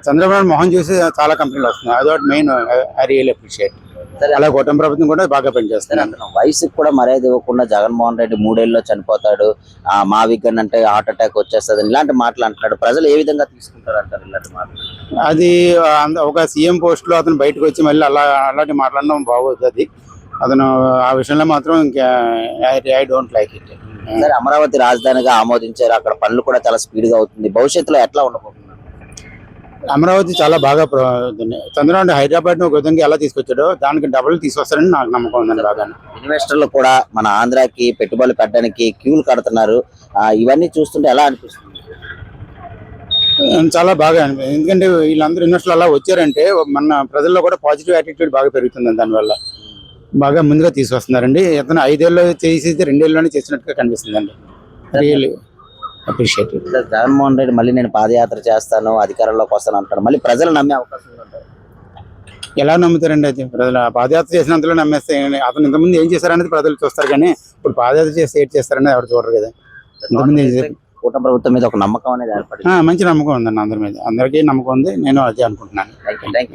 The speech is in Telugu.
చంద్రబాబు మోహన్ చూసి చాలా కంపెనీలు వస్తున్నాయి. అదొకటి మెయిన్. I real appreciate. అలా కూటమి ప్రభుత్వం కూడా బాగా పనిచేస్తుంది. వయసుకు కూడా మర్యాద ఇవ్వకుండా జగన్మోహన్ రెడ్డి 3 ఏళ్ళలో చనిపోతాడు, మా వీకెండ్ అంటే హార్ట్ అటాక్ వచ్చేస్తుంది ఇలాంటి మాటలు అంటున్నాడు. ప్రజలు ఏ విధంగా తీసుకుంటారు అంటారు ఇలాంటి మాటలు? అది ఒక సీఎం పోస్ట్ లో అతను బయటకు వచ్చి మళ్ళీ అలాంటి మాట్లాడడం బాగోదు. అది అతను ఆ విషయంలో మాత్రం ఇంకా ఐ డోంట్ లైక్ ఇట్. సరే, అమరావతి రాజధానిగా ఆమోదించారు, అక్కడ పనులు కూడా చాలా స్పీడ్ గా అవుతుంది. భవిష్యత్తులో ఎట్లా ఉండబోతున్నారు? అమరావతి చాలా బాగా చంద్రబాబు హైదరాబాద్ ను ఒక విధంగా ఎలా తీసుకొచ్చాడో దానికి డబుల్ తీసుకొస్తారని నాకు నమ్మకం ఉందండి. బాగా ఇన్వెస్టర్లు కూడా మన ఆంధ్రాకి పెట్టుబడులు పెట్టడానికి క్యూలు కడుతున్నారు. ఇవన్నీ చూస్తుంటే ఎలా అనిపిస్తుంది? చాలా బాగా అనిపిస్తుంది. ఎందుకంటే వీళ్ళందరూ ఇన్వెస్టర్లు అలా వచ్చారంటే మన ప్రజల్లో కూడా పాజిటివ్ యాటిట్యూడ్ బాగా పెరుగుతుంది. దానివల్ల బాగా ముందుగా తీసుకొస్తున్నారండి. ఇతను 5 ఏళ్ళు చేసి 2 ఏళ్ళలోనే చేసినట్టుగా కనిపిస్తుందండి. Really appreciate. జగన్మోహన్ రెడ్డి మళ్ళీ నేను పాదయాత్ర చేస్తాను, అధికారంలోకి వస్తాను అంటాడు. మళ్ళీ ప్రజలు నమ్మే అవకాశం ఉందంటారు? ఎలా నమ్ముతారండి? అది ప్రజలు పాదయాత్ర చేసినంతలో నమ్మేస్తే అతను ఇంతకుముందు ఏం చేశారనేది ప్రజలు చూస్తారు, కానీ ఇప్పుడు పాదయాత్ర చేసి ఏం చేస్తారనేది ఎవరు చూడరు కదా. ఇంతకుముందు ఏం చేశారు? కూటమి ప్రభుత్వం మీద ఒక నమ్మకం అనేది ఏర్పడింది. మంచి నమ్మకం ఉందండి అందరి మీద. అందరికీ నమ్మకం ఉంది. నేను అదే అనుకుంటున్నాను. Thank you.